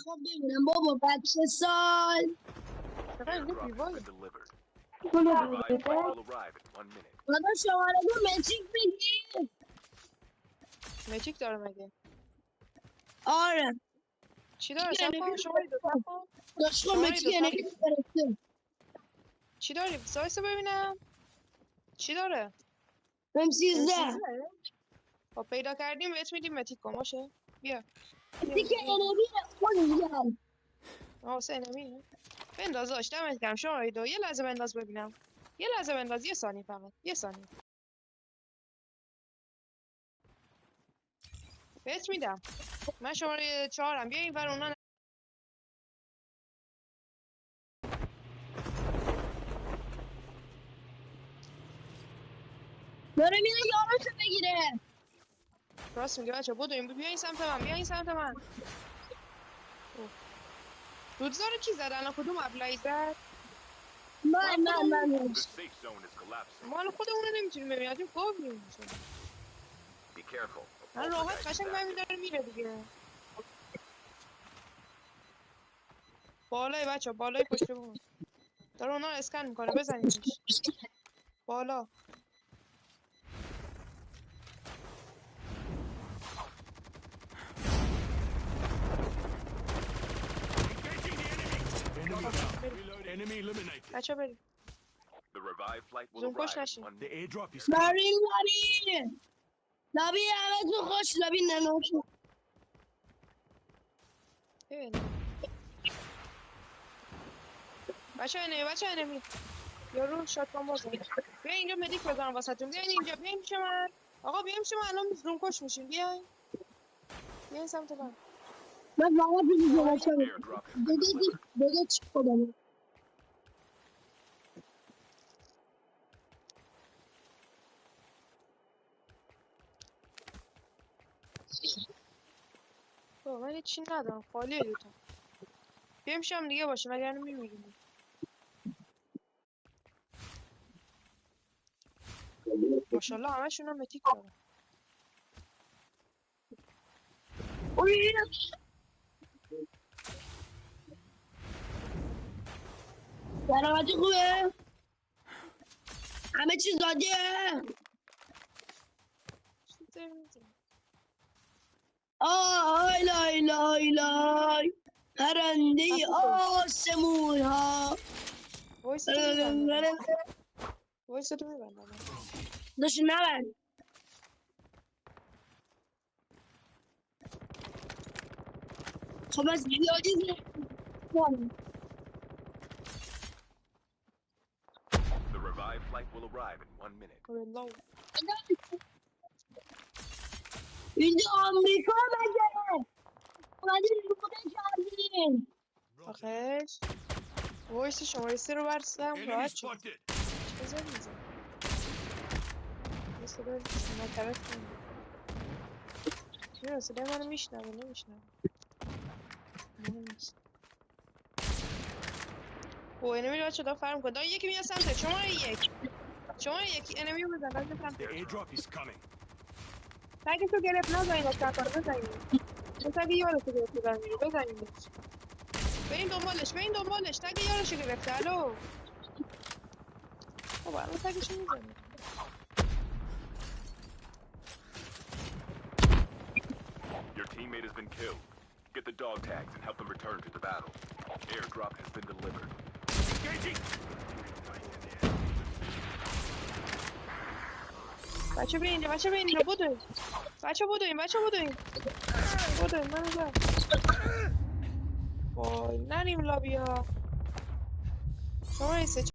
میخوام ببینم بابا بچه سال چقدر اینجا Airdrop has دیواره been delivered. کنو Revived بگیره flight will arrive in 1 minute. دادا شماره دو مچیک بگیر مچیک داره مگه آره چی داره سب کن شماره دو سب کن داشت کن شماره مچیک دو سب اینکی گرفته چی داری سایسه ببینم چی داره M13 خب پیدا کردیم بهت میدیم متیک کن باشه بیا دیگه انمی خود دیگه واسه انمی بنداز داشت دمت گرم شماره دو یه لحظه بنداز ببینم یه لحظه بنداز یه ثانیه فقط یه ثانیه بهت میدم من شماره چهارم بیا این ور اونا داره میره یارشو بگیره راست میگه بچه بدو این بیا این سمت من بیا این سمت من رودزار کی زد الان کدوم ابلایی زد من The safe zone is collapsing. ما الان خودمون رو نمیتونیم ببینیم عجب گاویم Be careful. A الان راحت poltergeist is قشنگ همین active. داره میره دیگه بالای بچه بالای پشت بون داره اونا رو اسکن میکنه بزنیدش بالا Enemy eliminated. بچه بریم The revived flight will زوم کش arrive in نشین 1 The minute. airdrop is coming. لابی همه تو خوش لابی نماشو بچه انمی یارو شاتگان بازن بیا اینجا مدیک بزنم واسهتون بیاین اینجا بیاین پیش من آقا بیاین پیش من الان زوم کش میشین بیاین بیاین سمت من من فقط دیگه بچه Airdrop has been delivered. دیگه چی کنم من هیچ چی ندارم خالیه دوتا بیایم پیش هم دیگه باشه وگرنه میمیریم ماشاءالله همشون هم متیک دارن سلامتی خوبه؟ همه چیز دادیه؟ آی لای لای لای پرنده آسمون ها وایس تو میبندم وایس تو میبندم داشت نبند خب از بیادی The revived flight will arrive in 1 minute. والله اینجا آمریکا مگه اومدین روده کردین آخش وایس شماره 3 رو برسم Enemy راحت شد spotted. چه زر میزن یه صدا من طرف کنیم چرا صدا منو میشنوه نمیشنوه مهم نیست او انمی رو بچه دا فرم کن دا یکی میاد سمتت شماره یک انمی رو بزن بزن The سمتت airdrop is coming. تگه تو گرفت نزنیم از تکار بزنیم تگه یارشو گرفت بزنیم بریم دنبالش تگه یارشو گرفته الو خب الان تگشو میزنیم Your teammate has been killed. Get the dog tags and help them return to the battle. Airdrop has been delivered. Engaging. بچه به اینجا بودوین منو زد وای نریم لابی ها شما